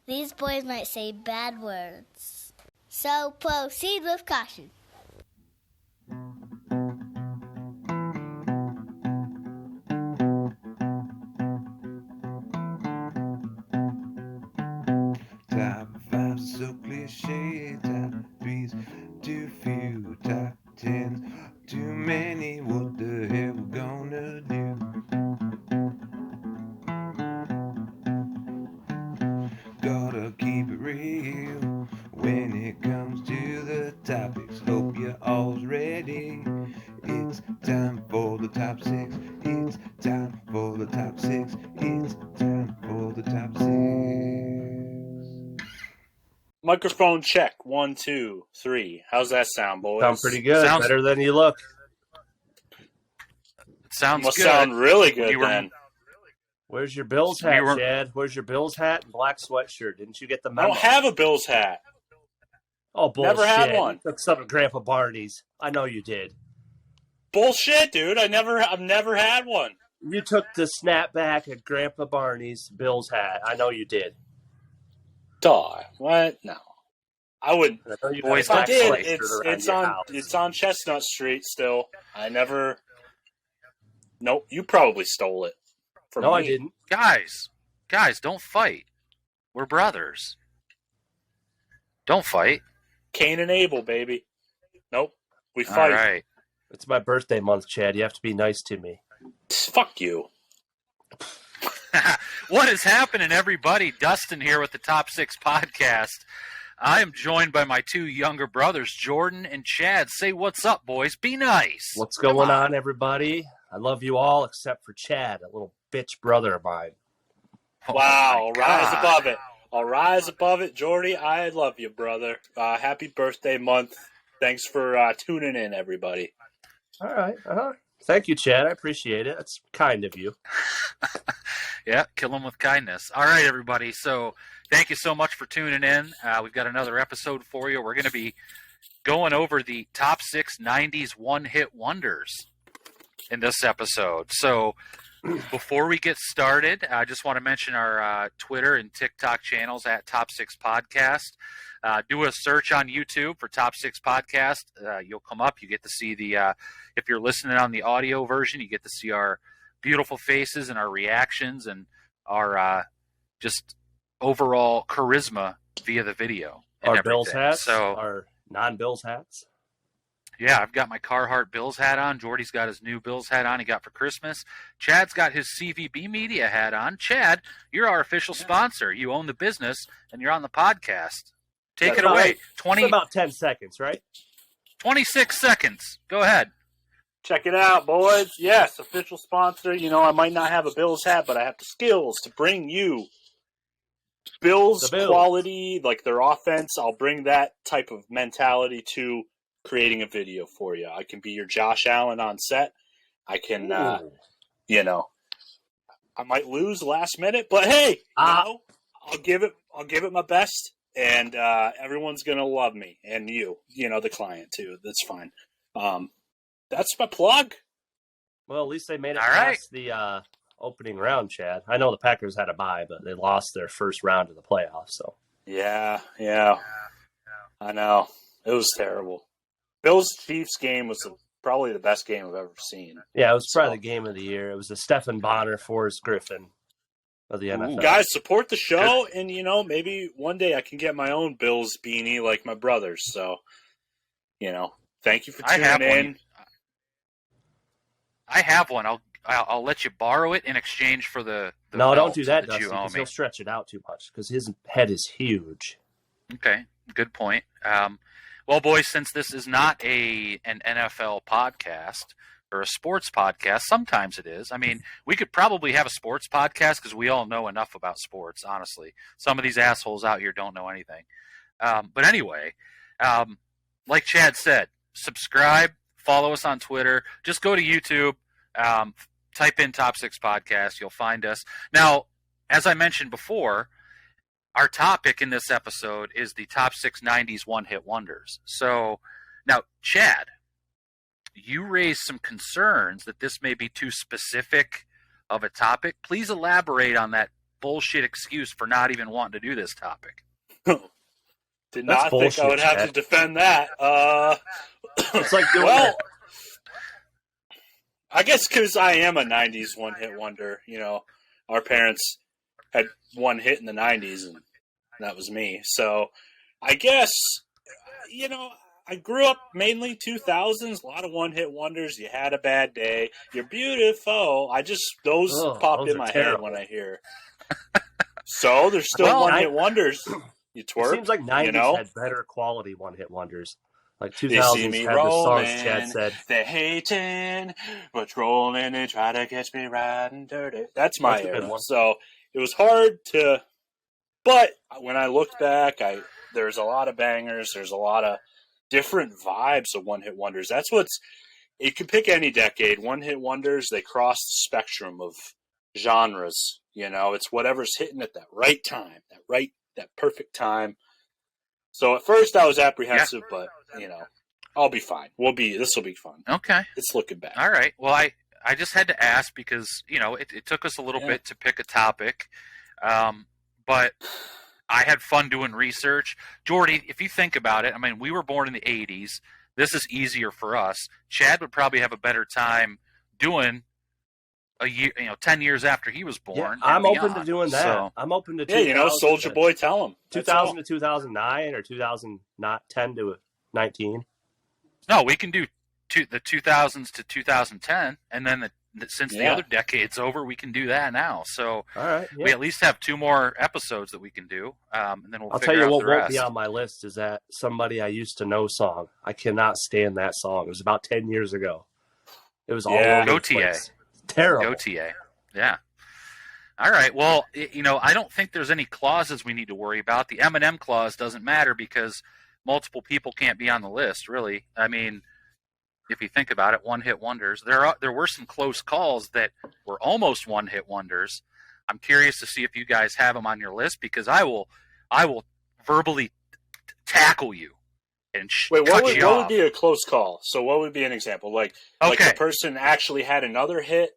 These boys might say bad words. So proceed with caution. Top 5 so cliche, top 3's too few, top 10's too many, what the hell we gonna do? Gotta keep it real when it comes to the topics, hope you're all ready. It's time for the top 6, it's time for the top 6, it's time for the top 6. Microphone check. 1, 2, 3. How's that sound, boys? Sound pretty good. Better than you look. Sounds must good. sound really good then. Where's your Bills hat, Chad? Where's your Bills hat and black sweatshirt? Didn't you get the memo? I don't have a Bills hat. Oh, bullshit. Never had one. You took some at Grandpa Barney's. I know you did. Bullshit, dude. I've never had one. You took the snapback at Grandpa Barney's Bills hat. I know you did. Duh. What? No. I wouldn't. Boys, I did. It's on Chestnut Street still. I never. Nope. You probably stole it. From me. I didn't. Guys, don't fight. We're brothers. Don't fight. Cain and Abel, baby. Nope. We fight. All right. It's my birthday month, Chad. You have to be nice to me. Fuck you. What is happening, everybody? Dustin here with the Top 6 Podcast. I am joined by my two younger brothers, Jordan and Chad. Say what's up, boys. Be nice. What's going on, everybody? I love you all except for Chad, a little bitch brother of mine. Wow. I'll rise above it. I'll rise above it, Jordy. I love you, brother. Happy birthday month. Thanks for tuning in, everybody. All right. Thank you, Chad. I appreciate it. That's kind of you. Yeah, kill them with kindness. All right, everybody. So thank you so much for tuning in. We've got another episode for you. We're going to be going over the top 6 90s one-hit wonders in this episode. So before we get started, I just want to mention our Twitter and TikTok channels at Top 6 Podcast. Do a search on YouTube for Top 6 Podcast. You'll come up. You get to see if you're listening on the audio version, you get to see our beautiful faces and our reactions and our just overall charisma via the video. Our Bills hats, so our non-Bills hats. Yeah, I've got my Carhartt Bills hat on. Jordy's got his new Bills hat on he got for Christmas. Chad's got his CVB Media hat on. Chad, you're our official sponsor. You own the business, and you're on the podcast. Take it away. It's about 10 seconds, right? 26 seconds. Go ahead. Check it out, boys. Yes, official sponsor. You know, I might not have a Bills hat, but I have the skills to bring you Bills quality, like their offense. I'll bring that type of mentality to creating a video for you. I can be your Josh Allen on set. I can, I might lose last minute, but hey, I'll give it my best, and everyone's gonna love me, and the client too. That's fine. That's my plug. Well, at least they made it past the opening round, Chad. I know the Packers had a bye, but they lost their first round of the playoffs. So yeah, I know it was terrible. Bills-Chiefs game was probably the best game I've ever seen. Yeah, it was probably the game of the year. It was the Stephen Bonner, Forrest Griffin of the NFL. Guys, support the show, and, maybe one day I can get my own Bills beanie like my brothers. So, thank you for tuning in. I have one. I'll let you borrow it in exchange for the No, don't do that, Dusty, because he'll stretch it out too much because his head is huge. Okay, good point. Well, boys, since this is not an NFL podcast or a sports podcast, sometimes it is. I mean, we could probably have a sports podcast because we all know enough about sports, honestly. Some of these assholes out here don't know anything. But anyway, like Chad said, subscribe, follow us on Twitter. Just go to YouTube, type in Top 6 Podcast. You'll find us. Now, as I mentioned before, our topic in this episode is the top 6 90s one-hit wonders. So, now, Chad, you raised some concerns that this may be too specific of a topic. Please elaborate on that bullshit excuse for not even wanting to do this topic. Did That's not bullshit, think I would have Chad. to defend that. It's like doing well, I guess because I am a 90s one-hit wonder. You know, our parents had one hit in the 90s, and that was me. So I guess, you know, I grew up mainly 2000s, a lot of one-hit wonders. You Had a Bad Day, You're Beautiful. Those pop those in are my terrible. head when I hear. So there's still one-hit wonders. You twerk. It seems like 90s you know? had better quality one-hit wonders. Like They 2000s see me had the songs Chad rolling, said. they're hating, patrolling, they try to catch me riding dirty. That's my That's a good era. one. So it was hard to, but when I looked back, there's a lot of bangers. There's a lot of different vibes of one-hit wonders. You can pick any decade. One-hit wonders, they cross the spectrum of genres. You know, it's whatever's hitting at that right time, that perfect time. So at first I was apprehensive, but you know, I'll be fine. This will be fun. Okay. It's looking back. All right. Well, I just had to ask because, you know, it took us a little bit to pick a topic. But I had fun doing research. Jordy, if you think about it, I mean, we were born in the 80s. This is easier for us. Chad would probably have a better time doing a year, 10 years after he was born. Yeah, and I'm open beyond. to doing that. So, I'm open to 2000 Soldier Boy, tell him. 2000 to 2009 or 2010 to 19. no, we can do the 2000s to 2010, and then since the other decade's over, we can do that now. So all right, we at least have 2 more episodes that we can do, and then we'll I'll figure tell you out what the won't rest. be on my list is that Somebody I Used to Know song. I cannot stand that song. It was about 10 years ago. It was all over Go the TA. place. Terrible. Go TA. Yeah. All right. Well, I don't think there's any clauses we need to worry about. The Eminem clause doesn't matter because multiple people can't be on the list, really. I mean, if you think about it, one-hit wonders. There were some close calls that were almost one-hit wonders. I'm curious to see if you guys have them on your list because I will verbally tackle you and Wait, cut what you would off. be a close call? So what would be an example? Like the person actually had another hit,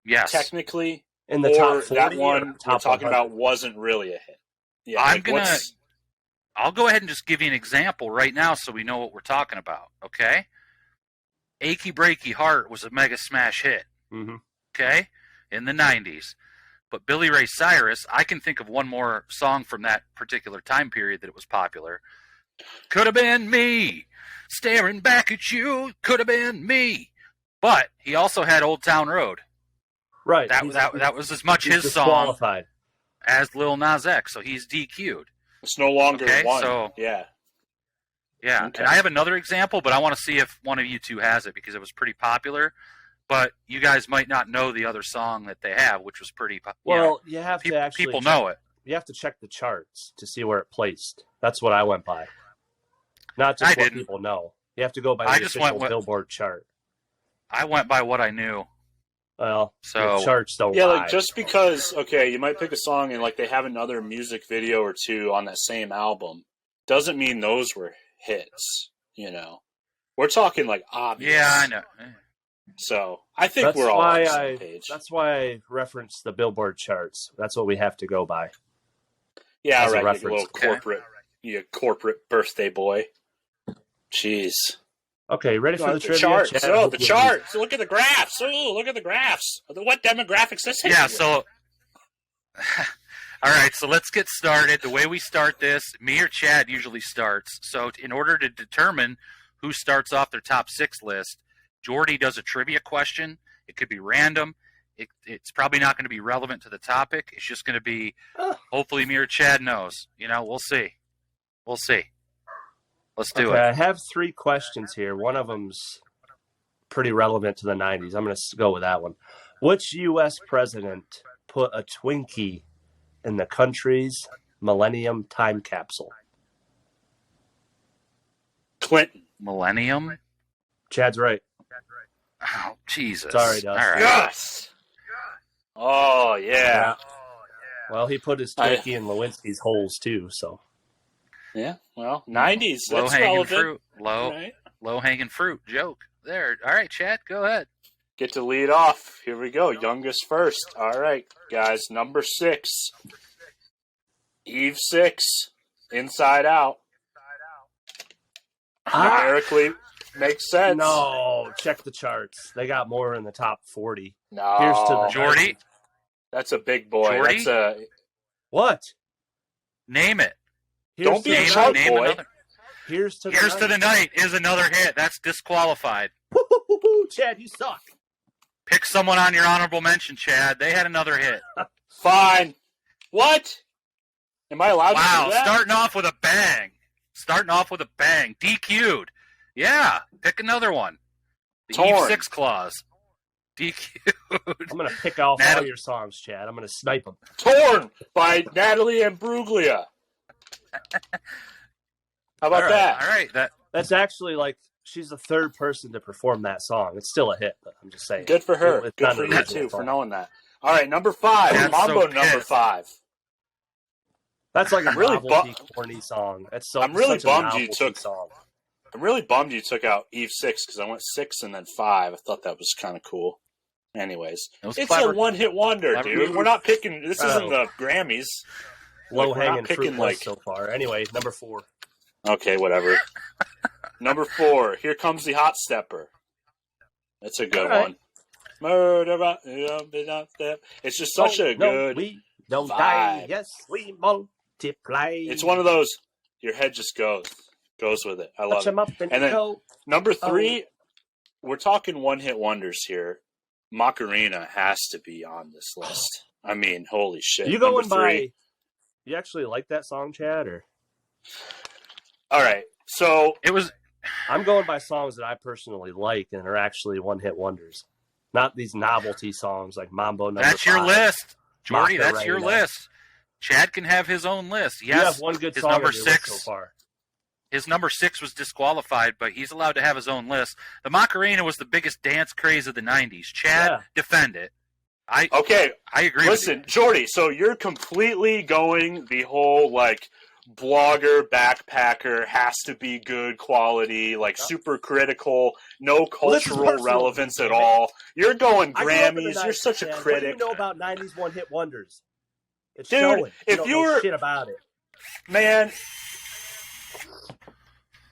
Yes. technically, In the or top 40 that or one we're top talking 100? about wasn't really a hit. Yeah, I'll go ahead and just give you an example right now so we know what we're talking about, okay? Achy Breaky Heart was a mega smash hit, okay, in the 90s. But Billy Ray Cyrus, I can think of one more song from that particular time period that it was popular. Could have been me, staring back at you, could have been me. But he also had Old Town Road. Right. That was as much his song disqualified as Lil Nas X, so he's DQ'd. It's no longer one. So, yeah. Yeah, Okay. and I have another example, but I want to see if one of you two has it because it was pretty popular. But you guys might not know the other song that they have, which was pretty popular. Well, you have to actually people know it. You have to check the charts to see where it placed. That's what I went by. Not just what people know. You have to go by the official Billboard chart. I went by what I knew. Well, so the charts don't Yeah, lie. like just because, you might pick a song and like they have another music video or two on that same album, doesn't mean those were hits, We're talking like obvious. Yeah, I know. So I think we're all on the same page. That's why I referenced the Billboard charts. That's what we have to go by. Yeah, right. You little corporate birthday boy. Jeez. Okay, ready for the trivia? Charts. Chad? Oh, the charts. Look at the graphs. Oh, look at the graphs. What demographics this is? Yeah, so all right, so let's get started. The way we start this, me or Chad usually starts. So in order to determine who starts off their top 6 list, Jordy does a trivia question. It could be random. It's probably not going to be relevant to the topic. It's just going to be, hopefully me or Chad knows. We'll see. We'll see. Let's do it. I have 3 questions here. One of them's pretty relevant to the 90s. I'm going to go with that one. Which U.S. president put a Twinkie in the country's Millennium Time Capsule? Clinton. Millennium? Chad's right. Oh, Jesus. Sorry, Dust. All right. Yes. Oh, yeah. Well, he put his Twinkie in Lewinsky's holes, too, so. Yeah, well, 90s. That's Low-hanging relevant. fruit. Low-hanging fruit joke. There. All right, Chad, go ahead. get to lead off. Here we go. Youngest first. All right, guys. Number 6. Eve 6. Inside Out. Numerically makes sense. No, check the charts. They got more in the top 40. No. Here's to the Jordy? That's a big boy. Jordy? That's a... What? Name it. Don't be a Name chart name boy. another. Here's to Here's to the Night is another hit. That's disqualified. Chad, you suck. Pick someone on your honorable mention, Chad. They had another hit. Fine. What? Am I allowed to Wow, do that? starting off with a bang. DQ'd. Yeah, pick another one. The Torn. Eve 6 clause. DQ'd. I'm going to pick off all your songs, Chad. I'm going to snipe them. Torn by Natalie Imbruglia. How about that? All right. That's actually like she's the third person to perform that song. It's still a hit, but I'm just saying. Good for her. It's Good not for an you, original too, for song. knowing that. All right, number 5. That's Mambo so number pissed. 5. That's like a really novelty, corny song. That's so. I'm really such a bummed you novelty took- Song. I'm really bummed you took out Eve 6 because I went 6 and then 5. I thought that was kind of cool. Anyways, It was it's clever. a one-hit wonder, Clever. dude. We're not picking. This isn't the Grammys. Low Like, we're hanging not picking, fruit like- list so far. Anyway, number 4. Okay, whatever. Number 4. Here comes the Hot Stepper. That's a good All right. one. Murder. It's just such a good. We don't vibe. die. Yes, we multiply. It's one of those. Your head just goes with it. I love Touch it. 'em up and, And then- go. Number 3. We're talking one-hit wonders here. Macarena has to be on this list. I mean, holy shit. You Number going 3. by? You actually like that song, Chad? Or All right. So It was. I'm going by songs that I personally like and are actually one-hit wonders, not these novelty songs like Mambo number That's your 5. list, Jordy. That's your Macarena. list. Chad can have his own list. You Yes, have one good his song number on your list 6. so far. His number 6 was disqualified, but he's allowed to have his own list. The Macarena was the biggest dance craze of the 90s. Chad, Yeah. defend it. okay, I agree listen, with Jordy. So you're completely going the whole like blogger backpacker has to be good quality, like super critical, no Well, this is cultural personal, relevance at damn it. all. You're going I grew up in the Grammys. 90s, You're such a Chad. critic. What do you know about 90s one-hit wonders? It's Dude, showing. if don't you know were- shit about it. Man,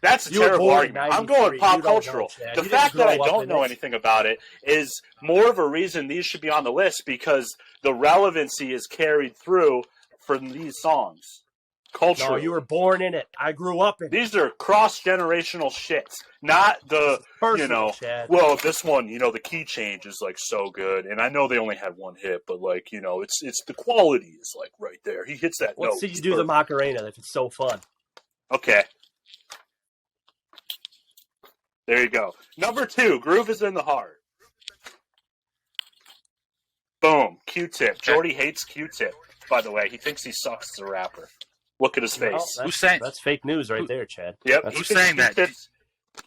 that's a You were terrible born in argument. I'm 93. going pop You don't know, cultural. Chad. The You fact didn't that I grow up don't in know it. anything about it is more of a reason these should be on the list because the relevancy is carried through from these songs. Cultural. No, you were born in it. I grew up in it. These are cross-generational shits, not the, Personal, Chad. well, this one, the key change is, like, so good. And I know they only had one hit, but, like, it's the quality is, like, right there. He hits that note. Let's see you It's do the perfect. Macarena if it's so fun. Okay. There you go. Number 2, Groove is in the Heart. Boom. Q-Tip. Jordy hates Q-Tip, by the way. He thinks he sucks as a rapper. Look at his face. Well, that's, Who's saying- that's fake news right there, Chad. Yep. That's- he Who's thinks saying that?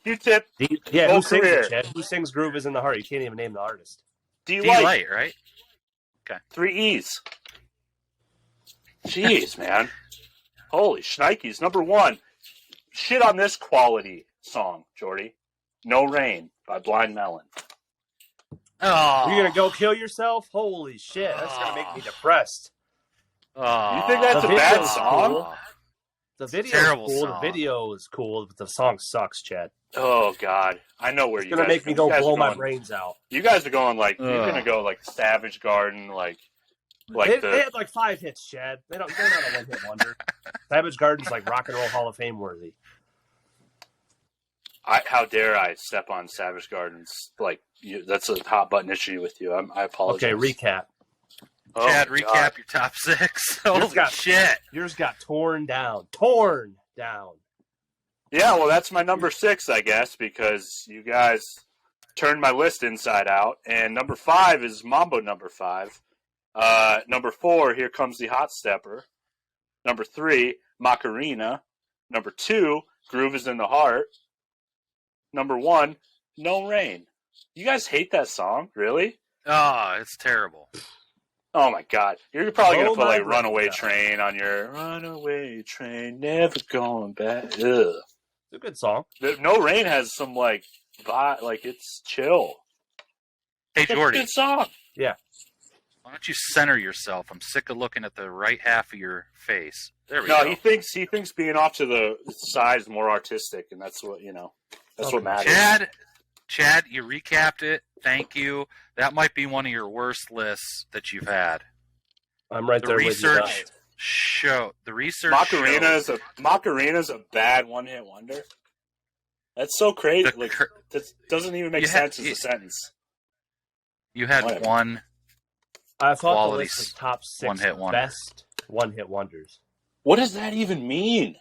Q-Tip. Yeah, Whole who sings career. it, Chad? Who sings Groove is in the Heart? You can't even name the artist. D-Light, right? 3 E's. Jeez, man. Holy shnikes. Number 1. Shit on this quality song, Jordy. No Rain by Blind Melon. Oh. You're going to go kill yourself? Holy shit, that's going to make me depressed. Oh. You think that's The a bad video's song? cool. The video's Terrible cool. song. The video is cool, but the song sucks, Chad. Oh, God. I know where It's you going guys to make me you go guys blow are my going- brains out. You guys are going like, you're Ugh. going to go like Savage Garden, like They the... had like 5 hits, Chad. They're not a one-hit wonder. Savage Garden's like Rock and Roll Hall of Fame worthy. How dare I step on Savage Garden's, like, that's a hot button issue with you. I apologize. Okay, recap. Oh, Chad, my recap God. your top 6. Yours Holy got- shit. Yours got torn down. Torn down. Yeah, well, that's my number 6, I guess, because you guys turned my list inside out. And number 5 is Mambo number 5. Number 4, Here Comes the Hot Stepper. Number 3, Macarena. Number 2, Groove is in the Heart. Number 1, No Rain. You guys hate that song? Really? Oh, it's terrible. Oh, my God. You're probably going Oh to put, my like, Runaway God. Train on your Runaway Train, never going back. Ugh. It's a good song. No Rain has some, like, vibe, like, it's chill. Hey, Jordy. Good song. Yeah. Why don't you center yourself? I'm sick of looking at the right half of your face. There we No, go. he thinks being off to the side is more artistic, and that's what That's what matters. Chad, you recapped it. Thank you. That might be one of your worst lists that you've had. I'm right there with you. The research Macarena's a bad one-hit wonder. That's so crazy. That doesn't even make sense as a sentence. You had Whatever. one. I thought quality the list was top 6 one-hit wonder. best one-hit wonders. What does that even mean?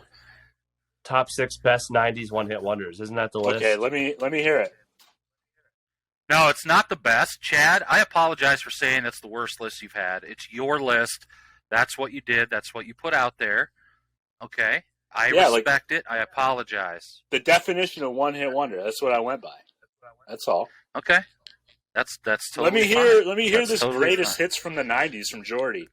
Top 6 best 90s one-hit wonders. Isn't that the list? Okay, let me hear it. No, it's not the best. Chad, I apologize for saying that's the worst list you've had. It's your list. That's what you did. That's what you put out there. Okay? I respect it. I apologize. The definition of one-hit wonder, that's what I went by. That's all. Okay. That's totally Let me hear That's this totally greatest fine. hits from the 90s from Jordy.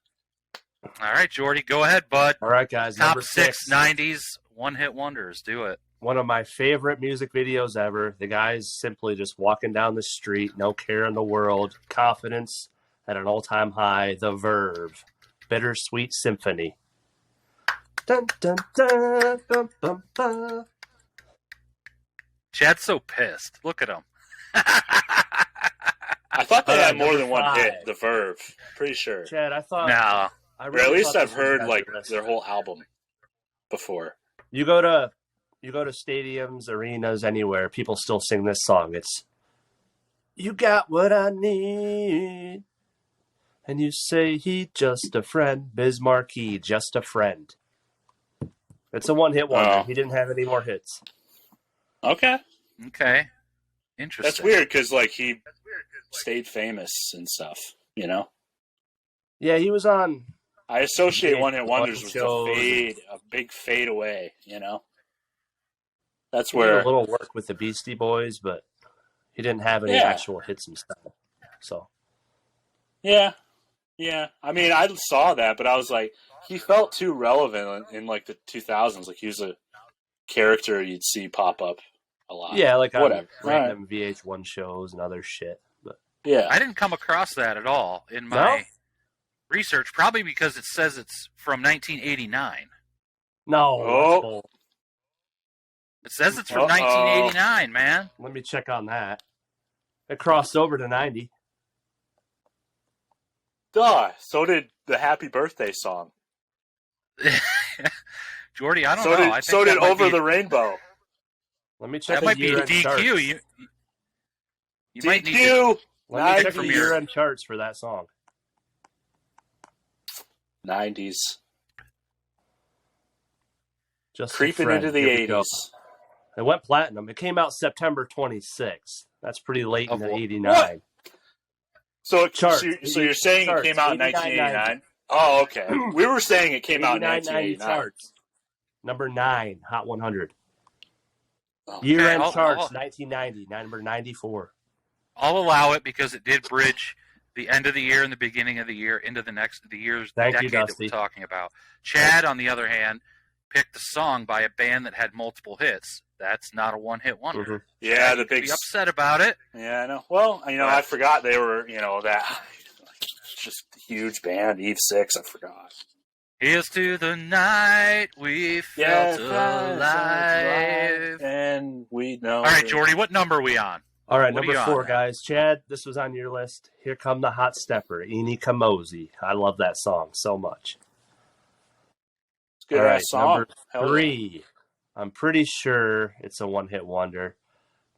All right, Jordy, go ahead, bud. All right, guys. Top Number 6 90s one-hit wonders. Do it. One of my favorite music videos ever. The guy's simply just walking down the street, no care in the world, confidence at an all-time high. The Verve, Bittersweet Symphony. Dun, dun, dun, dun, dun, dun. Chad's so pissed. Look at him. I thought they had more number than one 5. hit, The Verve. Pretty sure. Chad, I thought. No. I Or really at least thought I've this was heard on like your list. their whole album before. You go to stadiums, arenas, anywhere, people still sing this song. It's "You Got What I Need," and you say he just a friend. Biz Markie, just a friend. It's a one-hit wonder. Oh. He didn't have any more hits. Okay. Okay. Interesting. That's weird because he stayed famous and stuff, Yeah, he was on. I associate Yeah, one-hit wonders with shows. a big fade away, That's He did where a little work with the Beastie Boys, but he didn't have any Yeah. actual hits himself. So Yeah. I mean, I saw that, but I was like, he felt too relevant in the 2000s. Like he was a character you'd see pop up a lot. yeah, like on Whatever. random VH1 shows and other shit. But Yeah. I didn't come across that at all in my research, probably because it says it's from 1989. no, Oh. that's bull. It says it's from Uh-oh. 1989, man. Let me check on that. It crossed over to 90. Duh. So did the Happy Birthday song. Jordy, I don't So know. did I think so that did might Over be, the Rainbow. Let me check that the might be year-end DQ. charts. You might need to, DQ. Let me check the 90s. year-end charts for that song. 90s. Just a Creeping friend. into the Here we go. 80s. It went platinum. It came out September 26th. That's pretty late in Of the what? 89. So, Charts. so you're saying Charts. it came out in 89, 1989? Oh, okay. We were saying it came out in 89, 90 1989. charts. Number 9, Hot 100. Oh, Year-end I'll- charts, I'll- 1990, number 94. I'll allow it because it did bridge the end of the year and the beginning of the year into the year's Thank you, decade that Dusty. we're talking about. Chad, on the other hand, picked a song by a band that had multiple hits. That's not a one-hit wonder. Mhm. Yeah, the You could big. be upset about it. Yeah, I know. Well, I forgot they were, that just huge band, Eve 6. I forgot. Here's to the night we felt alive. And we know. All right, Jordy, what number are we on? All right, What are number you on 4, now? guys. Chad, this was on your list. Here Come the Hot Stepper, Eni Kamosi. I love that song so much. It's a good All right, song. number Hell yeah. 3. I'm pretty sure it's a one-hit wonder.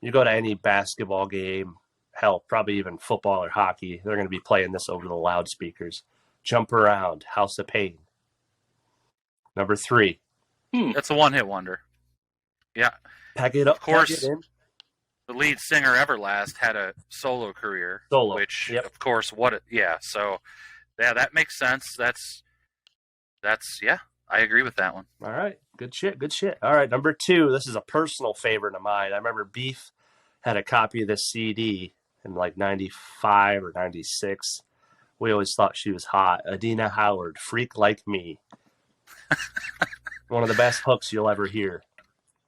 You go to any basketball game, hell, probably even football or hockey, they're going to be playing this over the loudspeakers. Jump Around, House of Pain. Number 3. That's a one-hit wonder. Yeah. Pack It Up, Of course. Pack It In. The lead singer Everlast had a solo career. Solo, Which, yep. of course, so, yeah, that makes sense. That's, yeah, I agree with that one. All right. Good shit. All right. Number 2. This is a personal favorite of mine. I remember Beef had a copy of this CD in 95 or 96. We always thought she was hot. Adina Howard, Freak Like Me. One of the best hooks you'll ever hear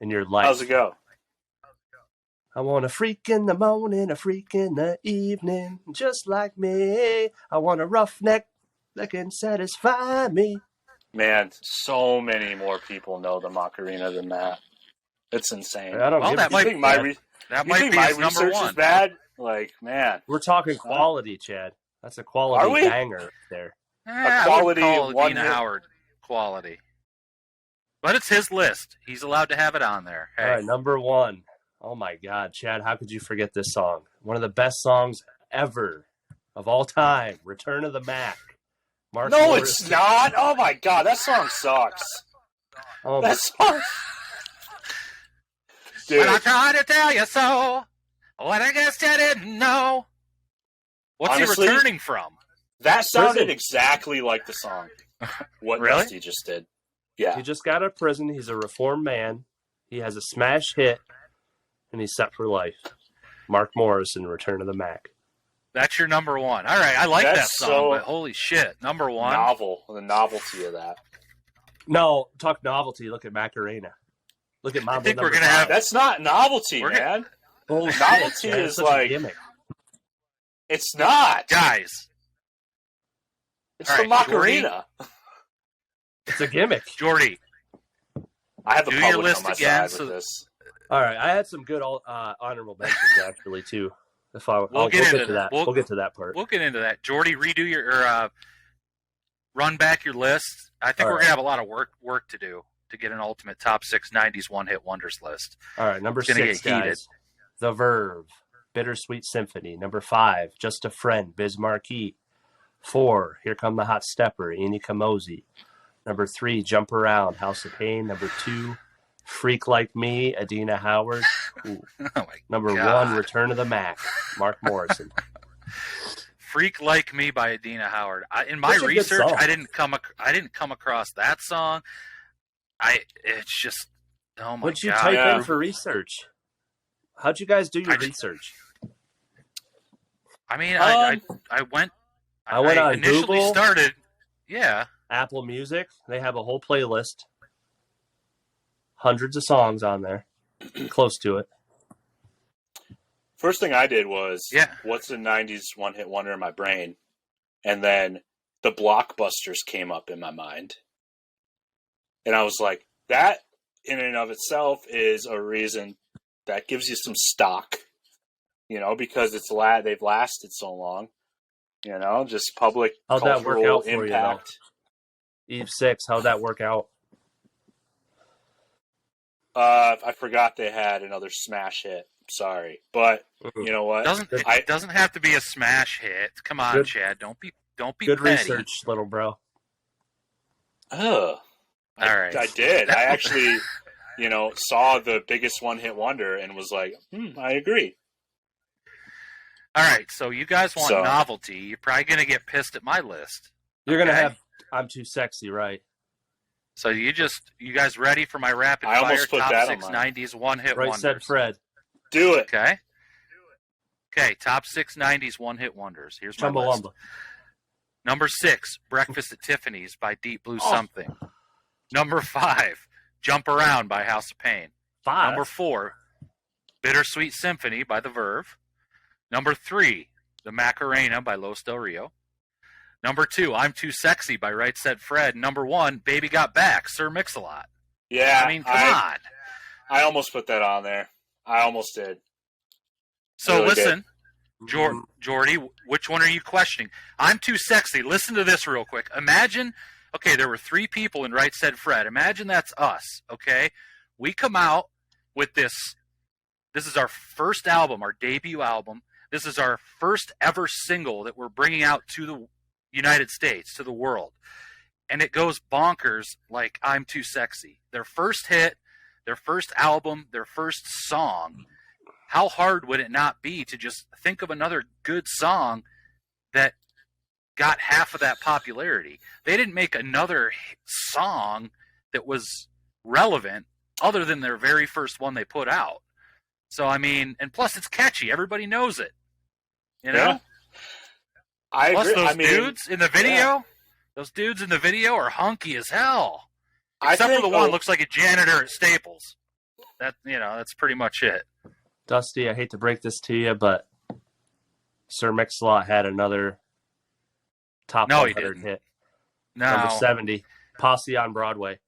in your life. How's it go? I want a freak in the morning, a freak in the evening, just like me. I want a roughneck that can satisfy me. Man, so many more people know the Macarena than that. It's insane. I don't Well, give that a You might- think my That you might think be my his number research one. is bad? Like, man, We're talking quality, Chad. That's a quality Are we? banger there. I quality wouldn't call one Dina hit. Howard quality. But it's his list. He's allowed to have it on there. Hey. All right, number 1. Oh my God, Chad, how could you forget this song? One of the best songs ever of all time. Return of the Mac. Mark no, Morris. it's not. Oh my god, that song sucks. Oh, That song, dude. When I tried to tell you so, what I guess you didn't know. What's Honestly, he returning from? That sounded Prison. exactly like the song. What Really? Dusty just did. Yeah. he just got out of prison. He's a reformed man. He has a smash hit, and he's set for life. Mark Morris in Return of the Mac. That's your number one. All right, I like that That's song, so but holy shit, number one. Novel. The novelty of that. No, talk novelty. Look at Macarena. Look at Mambo think we're number gonna have- 5. That's not novelty, We're man. Bullshit, novelty Chad. is It's such a like- gimmick. It's not. Guys, It's All the right, Macarena. It's a gimmick. Jordy, I have the Do your public list on my again, side so- with this. All right, I had some good honorable mentions actually too. If I, We'll get into to that. that. We'll get to that part. we'll get into that. Jordy, redo your or run back your list. I think All we're right. gonna have a lot of work to do to get an ultimate top 6 90s one hit wonders list. All right, number It's gonna 6, get heated. guys. The Verve, Bittersweet Symphony. Number 5, Just a Friend, Biz Markie. 4, Here Come the Hot Stepper, Eni Kamosi. Number 3, Jump Around, House of Pain. Number 2, Freak Like Me, Adina Howard. Ooh. Oh my Number God. 1, Return of the Mac, Mark Morrison. Freak Like Me by Adina Howard. In my That's a good research, song. I didn't come across that song. It's just oh my What'd you God. type Yeah. in for research? How'd you guys do your I- research? I mean, I went. I went on initially Google. started. Yeah. Apple Music, they have a whole playlist. Hundreds of songs on there. Close to it. First thing I did was, Yeah. what's a 90s one-hit wonder in my brain? And then the blockbusters came up in my mind. And I was like, that in and of itself is a reason that gives you some stock, because they've lasted so long, just public How'd that work cultural out for you, though? impact. Eve 6, how'd that work out? I forgot they had another smash hit. Sorry, but you know what? It doesn't have to be a smash hit. Come on, Good- Chad. Don't be Good petty. research, little bro. Oh, All right. I did. I actually, saw the biggest one-hit wonder and was like, I agree. All right. So you guys want So- novelty? You're probably gonna get pissed at my list. You're going to Okay. have I'm Too Sexy, right? So you guys ready for my rapid I fire almost put top that on 6 mine. 90s one hit Right wonders? said Fred. Do it. Okay. Okay. Top 6 90s one hit wonders. Here's my list. Chumbawamba. Number 6, Breakfast at Tiffany's by Deep Blue Oh. Something. Number 5, Jump Around by House of Pain. 5. Number 4, Bittersweet Symphony by The Verve. Number 3, The Macarena by Los Del Rio. Number 2, I'm Too Sexy by Right Said Fred. Number 1, Baby Got Back, Sir Mix-a-Lot. Yeah. I mean, come on. I almost put that on there. I almost did. So really listen, Jordy, which one are you questioning? I'm Too Sexy. Listen to this real quick. Imagine, okay, there were 3 people in Right Said Fred. Imagine that's us, okay? We come out with this. This is our first album, our debut album. This is our first ever single that we're bringing out to the United States, to the world. And it goes bonkers like I'm Too Sexy. Their first hit, their first album, their first song. How hard would it not be to just think of another good song that got half of that popularity? They didn't make another song that was relevant other than their very first one they put out. So, I mean, and plus it's catchy. Everybody knows it. You know? Yeah. I Plus agree. those dudes in the video, those dudes in the video are hunky as hell. Except for the one looks like a janitor at Staples. That's pretty much it. Dusty, I hate to break this to you, but Sir Mix-a-Lot had another top No, he 100 didn't. hit. No. Number 70, Posse on Broadway.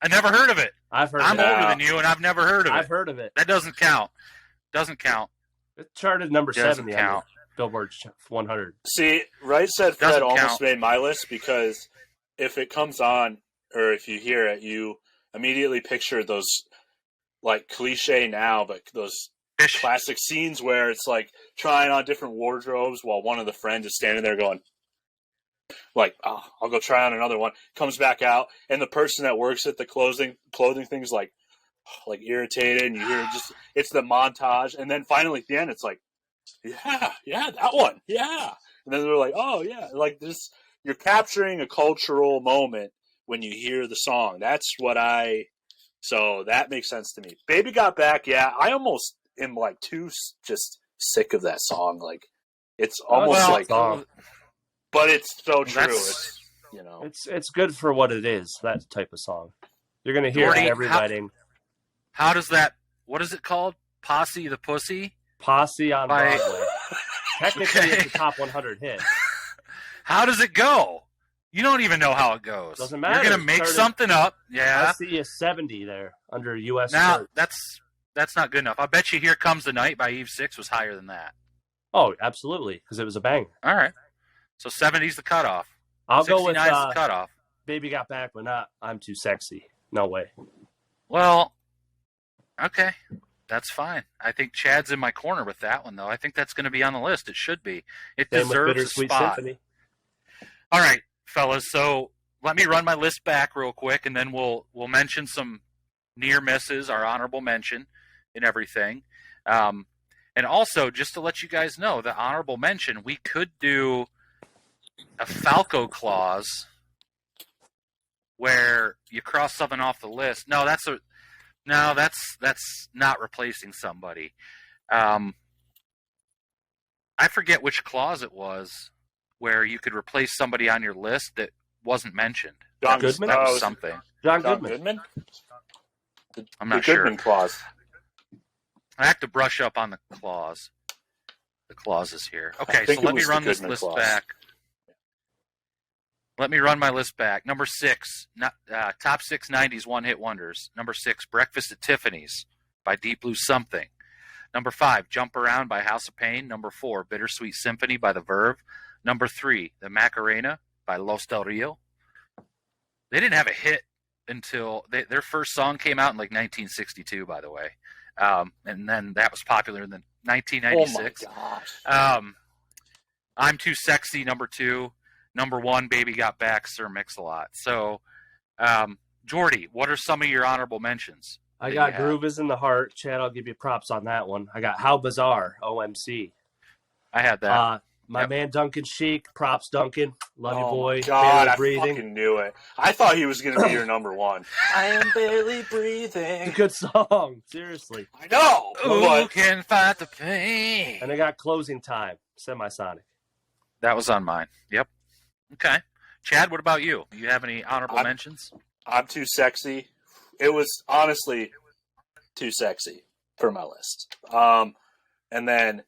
I never heard of it. I've heard I'm of it. older than you, and I've never heard of it. I've heard of it. That doesn't count. Doesn't count. It charted number Doesn't 70 count. on the Billboard 100. See, Right Said Fred Doesn't almost count. made my list because if it comes on or if you hear it, you immediately picture those like cliche now, but those Fish. classic scenes where it's like trying on different wardrobes while one of the friends is standing there going, like, oh, I'll go try on another one. Comes back out, and the person that works at the clothing thing's like irritated, and you hear it's the montage, and then finally at the end, it's like, yeah, that one, yeah, and then they're like, oh yeah, like this, you're capturing a cultural moment when you hear the song. That's what so that makes sense to me. Baby Got Back, yeah, I almost am like too just sick of that song, like it's almost like. But it's so true. It's, It's good for what it is, that type of song. You're going to hear it at every wedding. How does that, what is it called? Posse the Pussy? Posse on Broadway. Technically, it's a top 100 hit. How does it go? You don't even know how it goes. Doesn't matter. You're going to make something up. Yeah. I see a 70 there under U.S. Now, charts. that's not good enough. I bet you Here Comes the Night by Eve 6 was higher than that. Oh, absolutely, because it was a banger. All right. So 70's the cutoff. I'll go with 69's the cutoff. Baby Got Back, but not I'm Too Sexy. No way. Well, okay. That's fine. I think Chad's in my corner with that one, though. I think that's going to be on the list. It should be. It Same with deserves a Bittersweet spot. Symphony. All right, fellas. So let me run my list back real quick, and then we'll mention some near misses, our honorable mention, and everything. And also, just to let you guys know, the honorable mention, we could do a Falco clause where you cross something off the list. No, that's not replacing somebody. I forget which clause it was where you could replace somebody on your list that wasn't mentioned. John Goodman? That was something. John John Goodman. I'm not the sure. Goodman clause. I have to brush up on the clause. The clauses here. Okay, think so it let me was the run this Goodman list clause. back. Let me run my list back. Number 6, top 6 90s one-hit wonders. Number 6, Breakfast at Tiffany's by Deep Blue Something. Number 5, Jump Around by House of Pain. Number 4, Bittersweet Symphony by The Verve. Number 3, The Macarena by Los Del Rio. They didn't have a hit until their first song came out in like 1962, by the way. And then that was popular in the 1996. Oh my gosh. I'm Too Sexy, number 2. Number 1, Baby Got Back, Sir Mix-a-Lot. So, Jordy, what are some of your honorable mentions? I got Groove is in the Heart. Chad, I'll give you props on that one. I got How Bizarre, OMC. I had that. My man Duncan Sheik, props Duncan. Love you, boy. God, Barely I breathing. fucking knew it. I thought he was going to be your number 1. I am barely breathing. It's a good song, seriously. I know. Who But can fight the pain? And I got Closing Time, Semisonic. That was on mine. Yep. Okay. Chad, what about you? Do you have any honorable mentions? I'm Too Sexy. It was honestly Too Sexy for my list. And then,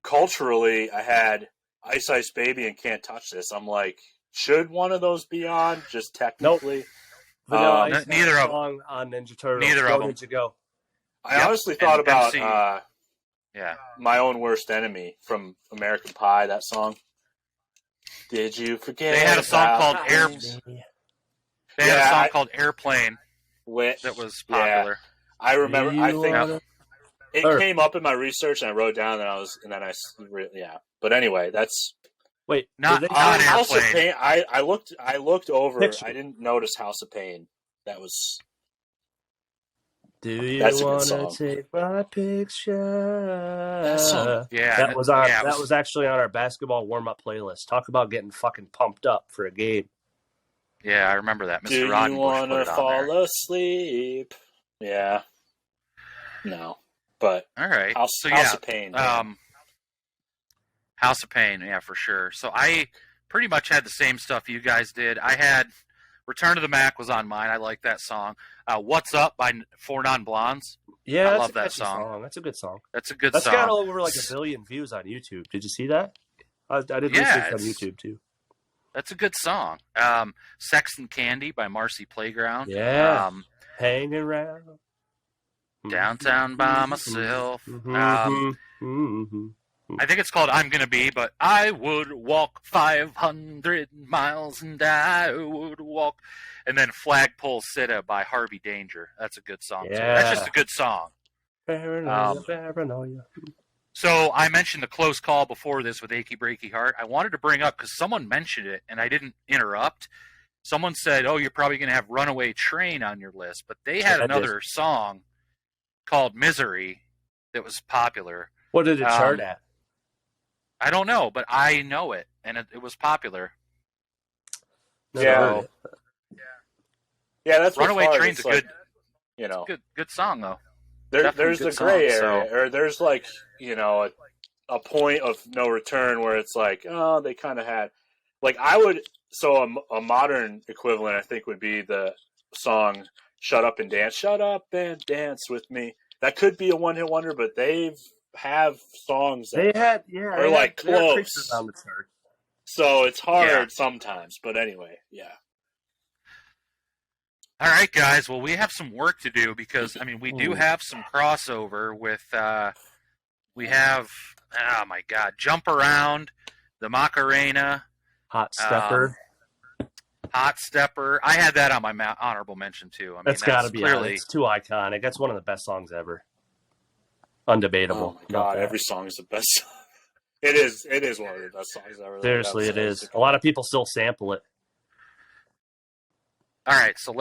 culturally, I had Ice Ice Baby and Can't Touch This. I'm like, should one of those be on? Just technically. Vanilla Ice neither of song on Ninja Turtles. Neither of them. Ninja Go. I honestly thought about Yeah. My Own Worst Enemy from American Pie, that song. Did you forget? They had a song called Airplane that was popular. I remember. I think Yep. it came up in my research, and I wrote down, But anyway, that's Wait, Not House of Airplane. Pain. I looked over. Picture. I didn't notice House of Pain. That was. Do you That's a good want song. to take my picture? That song. Yeah. That was on. yeah, it that was actually on our basketball warm-up playlist. Talk about getting fucking pumped up for a game. Yeah, I remember that. Do Mr. Roddenbush you put want it to on fall there. asleep? Yeah. No, but All right. House of Pain. House of Pain, yeah, for sure. So I pretty much had the same stuff you guys did. I had Return to the Mac was on mine. I like that song. What's Up by 4 Non Blondes. Yeah, I that's love a that catchy song. That's a good song. That's a good That's song. got over like 1 billion views on YouTube. Did you see that? I did research on YouTube too. That's a good song. Sex and Candy by Marcy Playground. Yeah. Hanging around. Downtown by myself. Mm-hmm. I think it's called I'm Gonna Be, but I would walk 500 miles and I would walk. And then Flagpole Sitta by Harvey Danger. That's a good song, too. That's just a good song. Paranoia. So I mentioned the close call before this with Achy Breaky Heart. I wanted to bring up, because someone mentioned it, and I didn't interrupt. Someone said, oh, you're probably going to have Runaway Train on your list. But they had another song called Misery that was popular. What did it chart at? I don't know, but I know it, and it was popular. Yeah, that's Runaway what's hard. Train's it's a like, good, good song though. There's the gray song, area, or there's like a point of no return where it's like, oh, they kind of had, like a modern equivalent I think would be the song "Shut Up and Dance." Shut up and dance with me. That could be a one-hit wonder, but they have songs that are like close. On the chart. So it's hard sometimes, but anyway, yeah. All right, guys. Well, we have some work to do because, I mean, we do have some crossover with, we have, oh my God, Jump Around, the Macarena. Hot Stepper. Hot Stepper. I had that on my honorable mention, too. I mean, that's got to be clearly. It's too iconic. That's one of the best songs ever. Undebatable. Oh my God, every song is the best song. It is one of the best songs ever. Seriously, it is. A lot of people still sample it. All right, so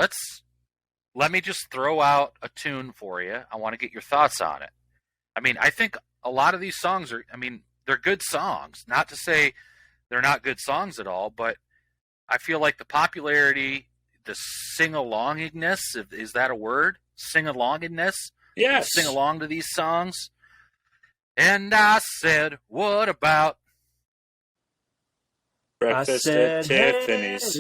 let me just throw out a tune for you. I want to get your thoughts on it. I mean, I think a lot of these songs they're good songs. Not to say they're not good songs at all, but I feel like the popularity, the sing-alongingness, is that a word? Sing-alongingness? Yes. Sing along to these songs. And I said, what about Breakfast at Tiffany's?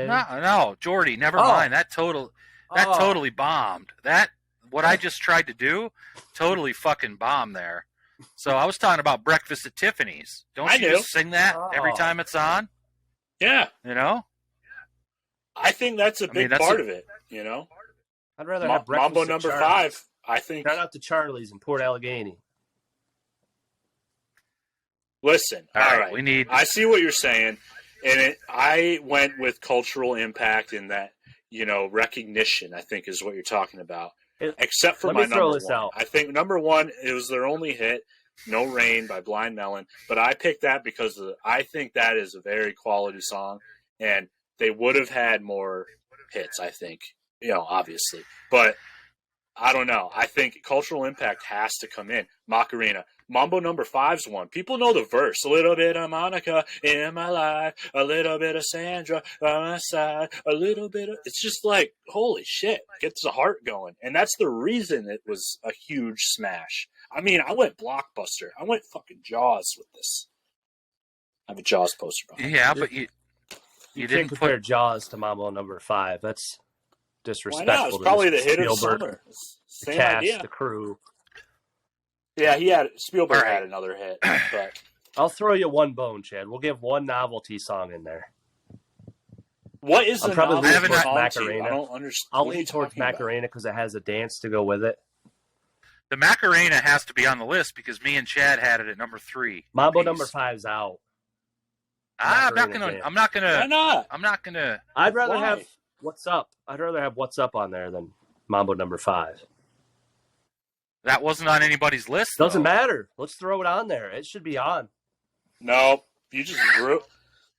No, Jordy, never mind. That totally bombed. What I just tried to do, totally fucking bombed there. So I was talking about Breakfast at Tiffany's. Don't you just sing that every time it's on? Yeah. I think that's a big part of it, I'd rather have Breakfast Mambo number 5. I think. Shout out to Charlie's in Port Allegheny. Listen, all right. I see what you're saying, and I went with cultural impact in that, recognition. I think is what you're talking about. Except for my number one. Out. I think number one, it was their only hit, "No Rain" by Blind Melon. But I picked that because I think that is a very quality song, and they would have had more hits. I think, obviously, but. I don't know. I think cultural impact has to come in. Macarena. Mambo number 5's one. People know the verse. A little bit of Monica in my life. A little bit of Sandra by my side. A little bit of... It's just like, holy shit. Gets the heart going. And that's the reason it was a huge smash. I mean, I went blockbuster. I went fucking Jaws with this. I have a Jaws poster behind me. Yeah, but you didn't compare Jaws to Mambo number 5. That's... disrespectful. Why not? It's probably the hit of the summer. The cast, the crew. Yeah, Spielberg had another hit. But I'll throw you one bone, Chad. We'll give one novelty song in there. What is the novelty song? Macarena. I don't understand. I'll lean towards Macarena because it has a dance to go with it. The Macarena has to be on the list because me and Chad had it at number 3. Mambo number 5's out. I'm not gonna. Why not? I'm not gonna. I'd rather have What's Up. I'd rather have What's Up on there than Mambo number 5. That wasn't on anybody's list. Doesn't matter. Let's throw it on there. It should be on. No, you just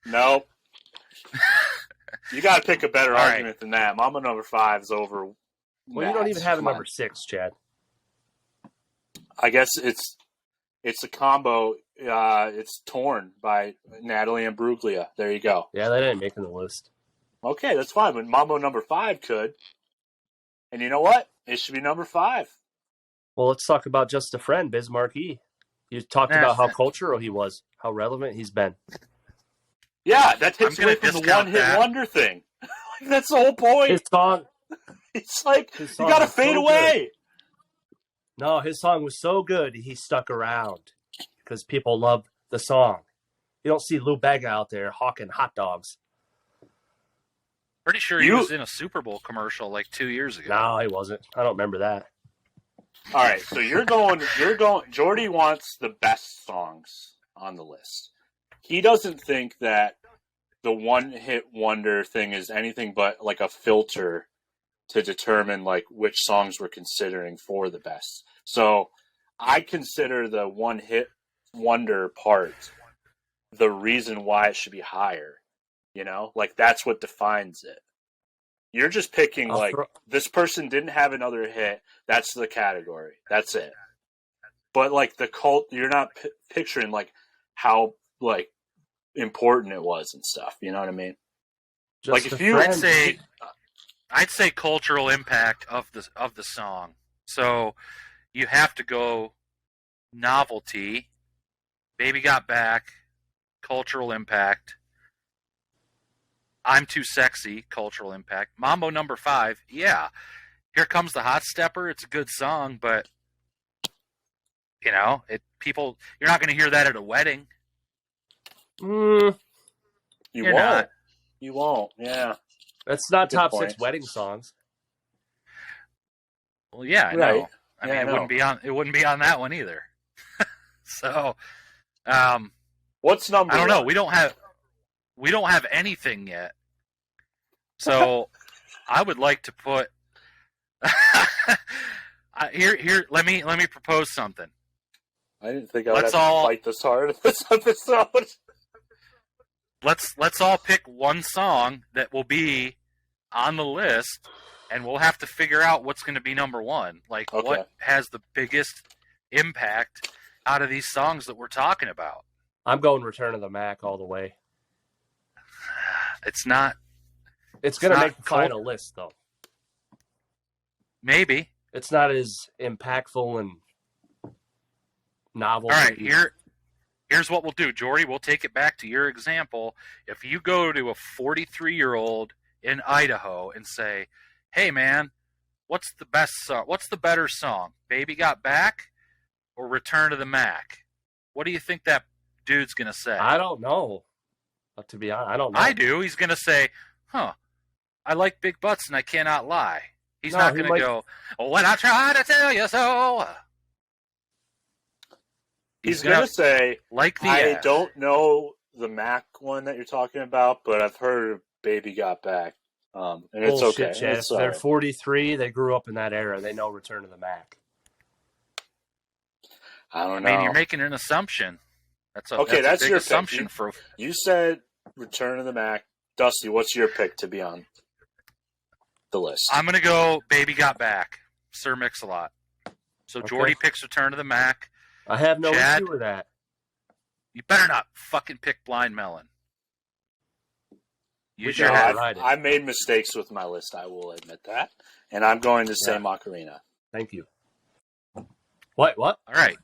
no. You got to pick a better argument than that. Mambo number 5 is over. Well, you don't even have a number 6, Chad. I guess it's a combo. It's Torn by Natalie Imbruglia. There you go. Yeah, that ain't making the list. Okay, that's fine. But Mambo number 5 could. And you know what? It should be number 5. Well, let's talk about Just a Friend, Biz Markie. You talked about how cultural he was, how relevant he's been. Yeah, that takes away from the one-hit wonder thing. That's the whole point. It's like, His you song gotta was fade so away. No, his song was so good, he stuck around because people loved the song. You don't see Lou Bega out there hawking hot dogs. Pretty sure he was in a Super Bowl commercial like 2 years ago. No, he wasn't. I don't remember that. All right, so you're going. Jordy wants the best songs on the list. He doesn't think that the one-hit wonder thing is anything but like a filter to determine like which songs we're considering for the best. So I consider the one-hit wonder part the reason why it should be higher. You know, like that's what defines it. You're just picking this person didn't have another hit. That's the category. That's it. But like the cult, you're not picturing like how like important it was and stuff. You know what I mean? Just like if you, I'd say cultural impact of the song. So you have to go novelty, Baby Got Back, cultural impact. I'm Too Sexy, cultural impact. Mambo number 5, yeah. Here Comes the Hot Stepper. It's a good song, but you know, you're not going to hear that at a wedding. You You're won't. not. You won't. Yeah. That's not Good top point. 6 wedding songs. Well, yeah, I Right. know. I mean, it wouldn't be on that one either. So, what's number? I don't know. one? We don't have anything yet. So, I would like to put here. Let me propose something. I didn't think I would have to fight this hard in this episode. Let's all pick one song that will be on the list, and we'll have to figure out what's going to be number one. Like what has the biggest impact out of these songs that we're talking about. I'm going Return of the Mac all the way. It's not. It's going to make the final list, though. Maybe. It's not as impactful and novel. All right, here's what we'll do, Jordy. We'll take it back to your example. If you go to a 43-year-old in Idaho and say, "Hey, man, what's the best song? What's the better song? Baby Got Back or Return to the Mac?" What do you think that dude's going to say? I don't know. To be honest, I don't know. I do. He's going to say, I like big butts and I cannot lie. He's not going to go, "When I try to tell you so." He's going to say, I ass. don't know the Mac one that you're talking about, but I've heard of Baby Got Back. And it's okay. Chad. They're 43. They grew up in that era. They know Return to the Mac. I don't know. I mean, you're making an assumption. That's a big your assumption. You said Return to the Mac. Dusty, what's your pick to be on the list? I'm going to go Baby Got Back, Sir Mix-a-Lot. So Jordy picks Return to the Mac. I have no Chad, issue with that. You better not fucking pick Blind Melon. I made mistakes with my list, I will admit that. And I'm going to say Macarena. Thank you. What? All right.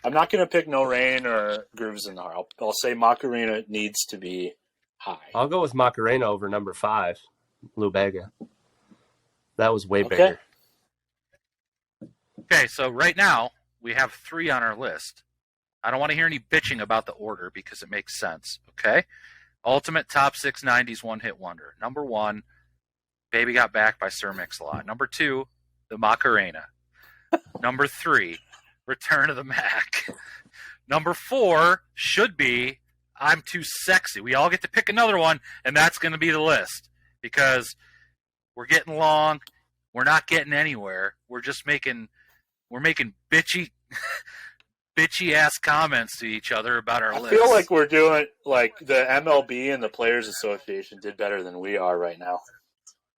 I'm not going to pick No Rain or Grooves in the Heart. I'll say Macarena needs to be high. I'll go with Macarena over number 5, Lou Bega. That was way bigger. Okay, so right now we have 3 on our list. I don't want to hear any bitching about the order because it makes sense, okay? Ultimate top 6 90s one-hit wonder. Number 1, Baby Got Back by Sir Mix-a-Lot. Number 2, the Macarena. Number 3, Return of the Mac. Number 4 should be I'm Too Sexy. We all get to pick another one, and that's going to be the list because we're getting long. We're not getting anywhere. We're just making bitchy ass comments to each other about our list. I feel like we're doing like the MLB and the Players Association did better than we are right now.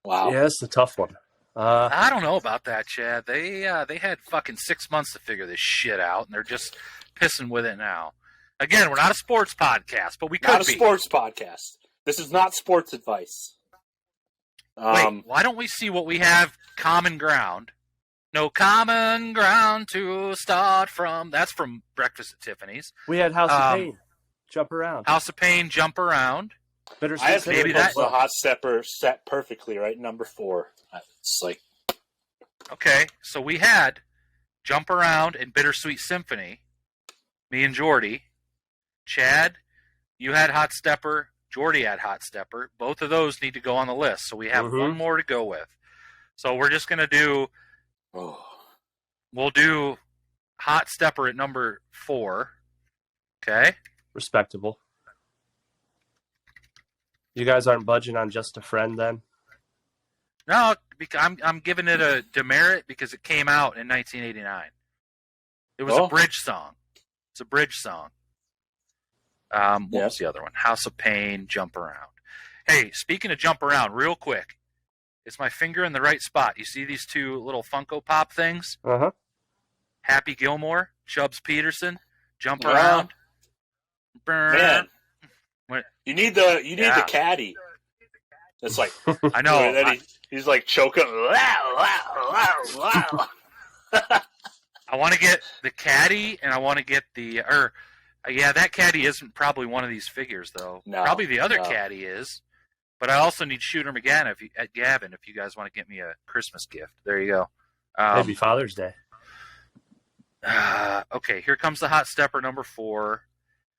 Wow. Yeah, it's a tough one. I don't know about that, Chad. They had fucking 6 months to figure this shit out, and they're just pissing with it now. Again, we're not a sports podcast, but we could be. Not a sports podcast. This is not sports advice. Wait, why don't we see what we have common ground? No common ground to start from. That's from Breakfast at Tiffany's. We had House of Pain, Jump Around. House of Pain, Jump Around. I have Symphony. maybe that- the Hot Stepper set perfectly, right? Number 4. It's like, Okay, so we had Jump Around and Bittersweet Symphony. Me and Jordy. Chad, you had Hot Stepper. Jordy had Hot Stepper. Both of those need to go on the list. So we have one more to go with. So we're just going to do, we'll do Hot Stepper at number 4. Okay? Respectable. You guys aren't budging on Just a Friend then? No, I'm giving it a demerit because it came out in 1989. It was a bridge song. It's a bridge song. What was the other one? House of Pain, Jump Around. Hey, speaking of Jump Around, real quick. Is my finger in the right spot? You see these two little Funko Pop things? Uh-huh. Happy Gilmore, Chubbs Peterson, Jump Around. Man, you need the caddy. It's like, I know. He's like choking. I want to get the caddy, and I want to get the that caddy isn't probably one of these figures though. No, probably the other caddy is. But I also need Shooter McGavin if you guys want to get me a Christmas gift. There you go. Maybe Father's Day. Okay, here comes the Hot Stepper number 4.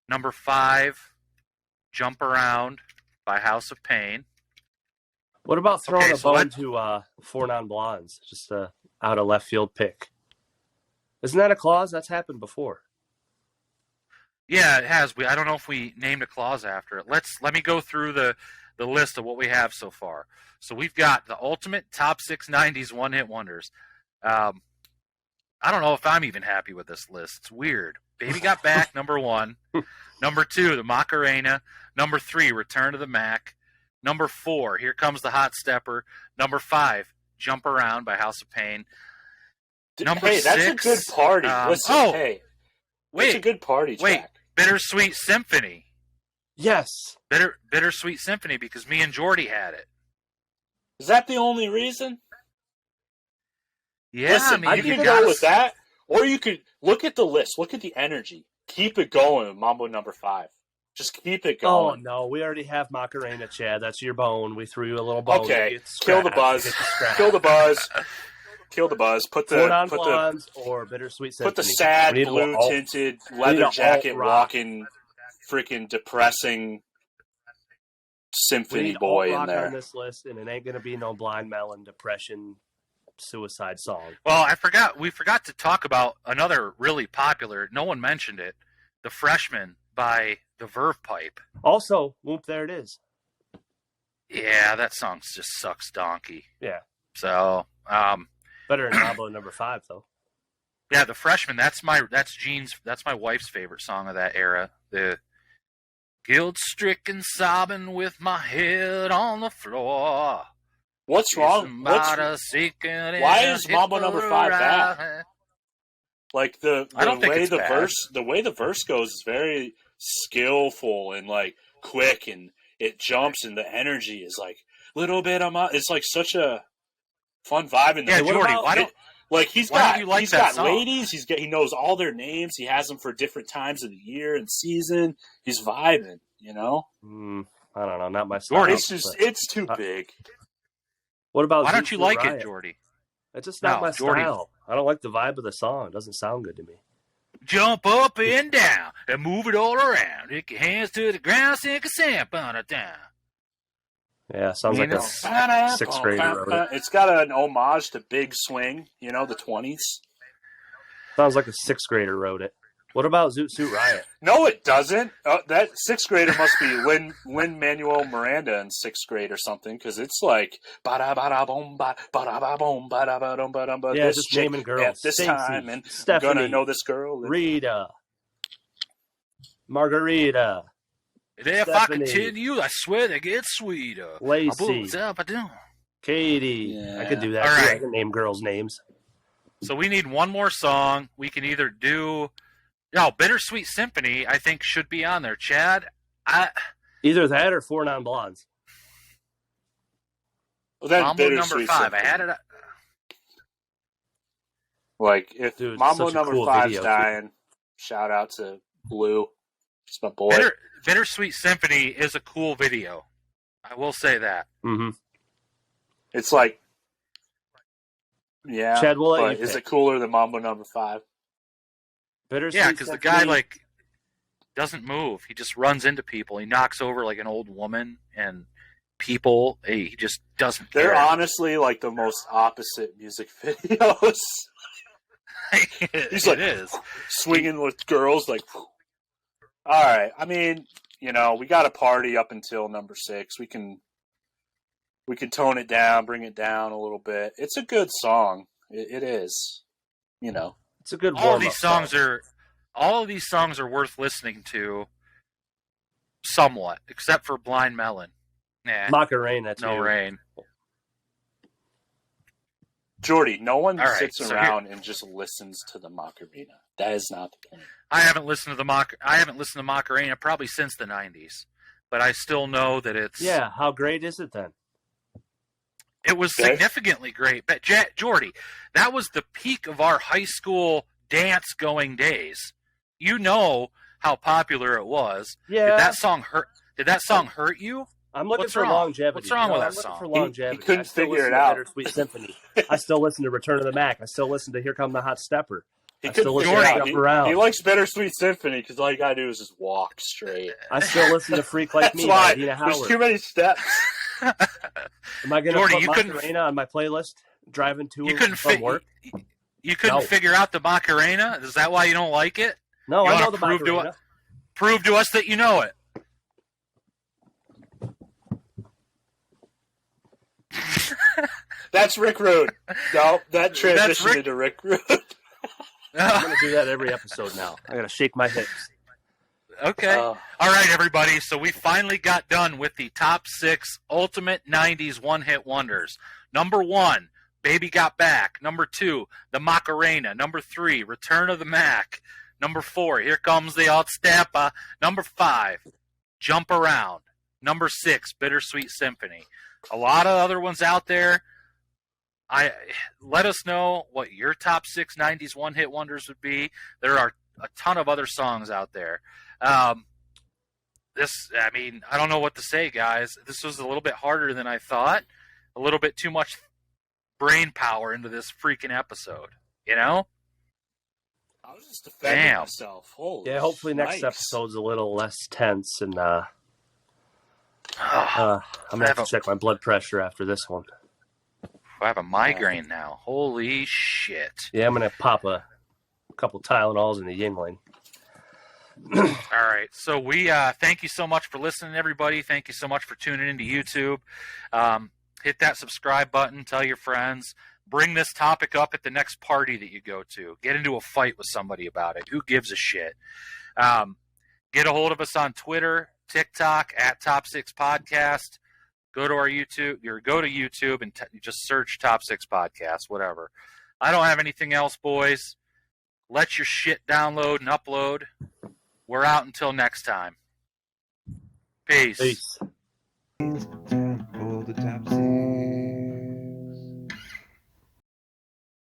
Number 5, Jump Around by House of Pain. What about throwing a bone to 4 Non-Blondes? Just a out of left field pick. Isn't that a clause? That's happened before. Yeah, it has. I don't know if we named a clause after it. Let me go through the list of what we have so far. So we've got the ultimate top 6 90s one-hit wonders. I don't know if I'm even happy with this list. It's weird. Baby Got Back, number 1. Number 2, the Macarena. Number 3, Return to the Mac. Number 4, Here Comes the Hot Stepper. Number 5, Jump Around by House of Pain. Number 6, that's a good party. Listen, wait, it's a good party track. Bittersweet Symphony. Yes. Bittersweet Symphony because me and Jordy had it. Is that the only reason? Yeah, listen, you can go with that, or you could look at the list, look at the energy, keep it going with Mambo number 5. Just keep it going. Oh no, we already have Macarena, Chad. That's your bone. We threw you a little bone. Okay, kill the buzz. Kill the buzz. Kill the buzz. Put the or Bittersweet Symphony. Put the sad blue tinted leather jacket walking, freaking depressing symphony boy in there. On this list, and it ain't gonna be no Blind Melon depression suicide song. Well, we forgot to talk about another really popular, no one mentioned it, The Freshman by the Verve Pipe. Also, whoop, there it is. Yeah, that song just sucks donkey. Yeah. So, better than Mambo number 5 though. Yeah, The Freshman, that's my wife's favorite song of that era. The guilt-stricken sobbing with my head on the floor. What's wrong? Why is Mambo number 5 bad? Like the way the verse goes is very skillful and like quick, and it jumps, and the energy is like little bit of it's like such a fun vibe. And yeah, Jordy, he's got ladies. He knows all their names. He has them for different times of the year and season. He's vibing, you know. I don't know, not my style. It's too big. What about? Why don't you like it, Jordy? It's just not my style. I don't like the vibe of the song. It doesn't sound good to me. Jump up and down and move it all around. Take your hands to the ground, sink a stamp on it down. Yeah, sounds like a 6th grader wrote it. It's got an homage to Big Swing, you know, the 20s. Sounds like a 6th grader wrote it. What about Zoot Suit Riot? No, it doesn't. That 6th grader must be Lin-Manuel Miranda in 6th grade or something, because it's like ba-da-ba-da-boom, ba-da-ba-boom, ba-da-ba-dum, ba-dum, yeah, just naming girls. At this Stacey, time, and Stephanie, I'm gonna know this girl. Rita, Margarita. If Stephanie, I continue, I swear they get sweeter. Lacey, Katie. Yeah. I could do that. All right. I can name girls' names. So we need one more song. We can either do... No, Bittersweet Symphony, I think, should be on there. Chad, either that or 4 Non-Blondes. Well, then Mambo number 5. Symphony. I had it... Like, if Mambo number 5's dying, shout out to Blue. It's my boy. Bittersweet Symphony is a cool video. I will say that. Mm-hmm. It's like, yeah. Chad, we'll let but you is pick. it cooler than Mambo Number 5? Bittersweet Yeah, because the Symphony. guy like doesn't move. He just runs into people. He knocks over like an old woman and people. He just doesn't They're care. honestly like the most opposite music videos. He's like, it is. Swinging with girls, like, all right. I mean, you know, we got a party up until number 6. We can tone it down, bring it down a little bit. It's a good song. It is. You know, It's a good all of warm-up these songs are worth listening to somewhat, except for Blind Melon. Nah, Macarena, too. no rain. Jordy, no one All right, sits so around and just listens to the Macarena. That is not the point. I haven't listened to Macarena probably since the 90s, but I still know that it's Yeah, how great is it then? It was significantly great. But Jordy, that was the peak of our high school dance-going days. You know how popular it was. Yeah. Did that song hurt you? I'm looking What's for wrong? longevity. What's wrong with I'm that looking song? for longevity. He couldn't I still figure listen it to out. Bittersweet Symphony. I still listen to Return of the Mac. I still listen to Here Come the Hot Stepper. He I couldn't still listen figure to it out. Jump Around. He likes Bittersweet Symphony because all you gotta do is just walk straight. I still listen to Freak Like That's Me why by Dina there's Howard. too many steps. Am I going Jordy, to you put couldn't- Macarena on my playlist driving to You or couldn't from work? You couldn't No. figure out the Macarena? Is that why you don't like it? No, You I wanna know the prove to Macarena. Prove to us that you know it. That's Rick Rude. No, that transitioned into Rick Rude. I'm going to do that every episode now. I got to shake my hips. Okay. All right, everybody. So we finally got done with the top 6 ultimate 90s one-hit wonders. Number 1, Baby Got Back. Number 2, The Macarena. Number 3, Return of the Mac. Number 4, Here Comes the Old Stepper. Number 5, Jump Around. Number 6, Bittersweet Symphony. A lot of other ones out there. Let us know what your top 6 90s one-hit wonders would be. There are a ton of other songs out there. I don't know what to say, guys. This was a little bit harder than I thought. A little bit too much brain power into this freaking episode. You know? I was just defending Damn. myself. Holy Yeah, hopefully next shnikes. episode's a little less tense, and I'm going to have to check my blood pressure after this one. I have a migraine now. Holy shit. Yeah, I'm going to pop a couple Tylenols in the Yingling. All right. So we thank you so much for listening, everybody. Thank you so much for tuning into YouTube. Hit that subscribe button. Tell your friends. Bring this topic up at the next party that you go to. Get into a fight with somebody about it. Who gives a shit? Get a hold of us on Twitter, TikTok, at Top 6 Podcast. Go to our YouTube, or go to YouTube and just search Top 6 Podcast, whatever. I don't have anything else, boys. Let your shit download and upload. We're out until next time. Peace. Peace. It's time for the top 6.